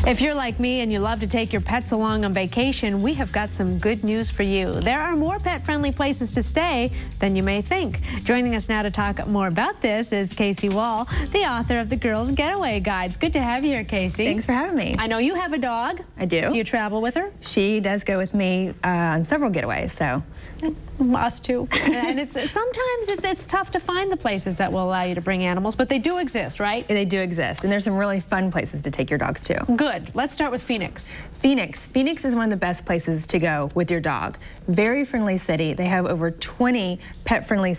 If you're like me and you love to take your pets along on vacation, we have got some good news for you. There are more pet-friendly places to stay than you may think. Joining us now to talk more about this is Casey Wohl, the author of the Girls Getaway Guides. Good to have you here, Casey. Thanks for having me. I know you have a dog. I do. Do you travel with her? She does go with me on several getaways, so. Us too. And sometimes it's tough to find the places that will allow you to bring animals, but they do exist, right? They do exist, and there's some really fun places to take your dogs to. Good. Let's start with Phoenix. Phoenix is one of the best places to go with your dog. Very friendly city. They have over 20 pet-friendly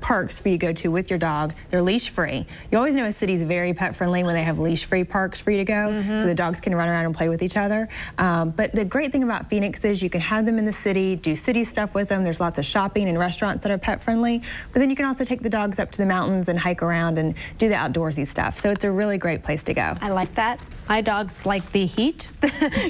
parks for you to go to with your dog. They're leash-free. You always know a city's very pet-friendly when they have leash-free parks for you to go, so the dogs can run around and play with each other. But the great thing about Phoenix is you can have them in the city, do city stuff with them. There's lots of shopping and restaurants that are pet-friendly, but then you can also take the dogs up to the mountains and hike around and do the outdoorsy stuff. So it's a really great place to go. I like that. My dogs like the heat,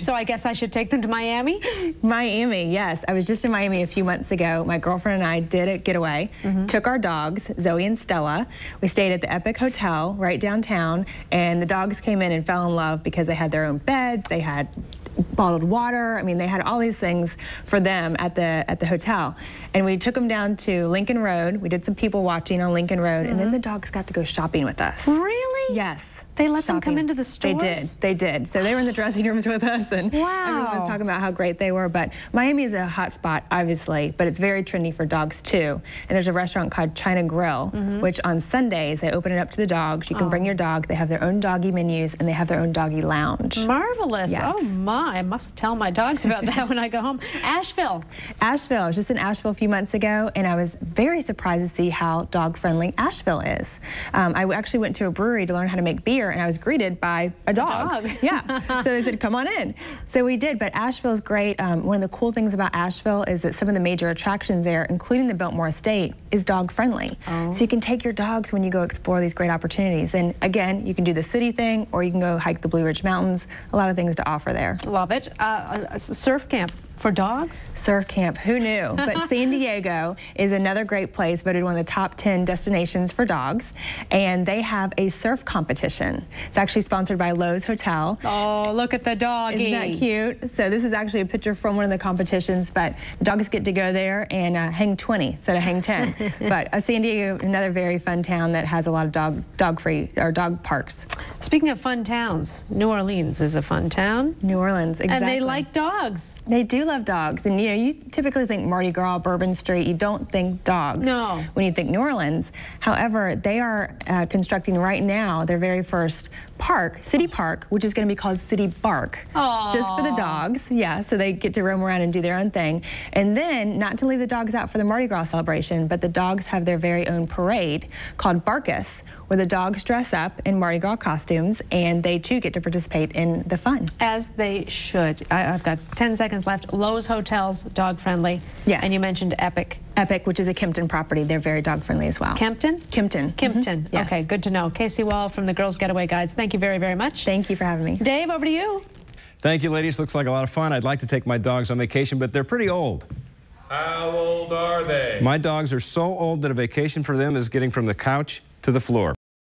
so I guess I should take them to Miami. Miami, yes. I was just in Miami a few months ago. My girlfriend and I did a getaway, took our dogs, Zoe and Stella. We stayed at the Epic Hotel right downtown, and the dogs came in and fell in love because they had their own beds, they had bottled water. I mean, they had all these things for them at the hotel. And we took them down to Lincoln Road. We did some people watching on Lincoln Road, and then the dogs got to go shopping with us. Really? Yes. They let them come into the stores? They did. So they were in the dressing rooms with us, and everyone was talking about how great they were. But Miami is a hot spot, obviously, but it's very trendy for dogs, too. And there's a restaurant called China Grill, which on Sundays, they open it up to the dogs. You can bring your dog. They have their own doggy menus, and they have their own doggy lounge. Marvelous. Yes. Oh, my. I must tell my dogs about that when I go home. Asheville. I was just in Asheville a few months ago, and I was very surprised to see how dog-friendly Asheville is. I actually went to a brewery to learn how to make beer, and I was greeted by a dog. Yeah. So they said, come on in. So we did, but Asheville's great. One of the cool things about Asheville is that some of the major attractions there, including the Biltmore Estate, is dog-friendly. So you can take your dogs when you go explore these great opportunities. And again, you can do the city thing, or you can go hike the Blue Ridge Mountains. A lot of things to offer there. Love it. A surf camp for dogs? Surf camp, who knew? But San Diego is another great place, voted one of the top 10 destinations for dogs. And they have a surf competition. It's actually sponsored by Lowe's Hotel. Oh, look at the doggy. Isn't that cute? So this is actually a picture from one of the competitions, but dogs get to go there and hang 20 instead of hang 10. But San Diego, another very fun town that has a lot of dog parks. Speaking of fun towns, New Orleans is a fun town. New Orleans, exactly. And they like dogs. They do love dogs. And you know, you typically think Mardi Gras, Bourbon Street, you don't think dogs when you think New Orleans. However, they are constructing right now their very first park, city park, which is going to be called City Bark. Aww. Just for the dogs. Yeah, so they get to roam around and do their own thing. And then, not to leave the dogs out for the Mardi Gras celebration, but the dogs have their very own parade called Barkus, where the dogs dress up in Mardi Gras costumes, and they too get to participate in the fun. As they should. I've got 10 seconds left. Lowe's Hotels, dog friendly. Yes. And you mentioned Epic. Epic, which is a Kempton property. They're very dog friendly as well. Kempton? Kempton. Kempton. Yes. Okay, good to know. Casey Wohl from the Girls Getaway Guides. Thank you very, very much. Thank you for having me. Dave, over to you. Thank you, ladies. Looks like a lot of fun. I'd like to take my dogs on vacation, but they're pretty old. How old are they? My dogs are so old that a vacation for them is getting from the couch to the floor.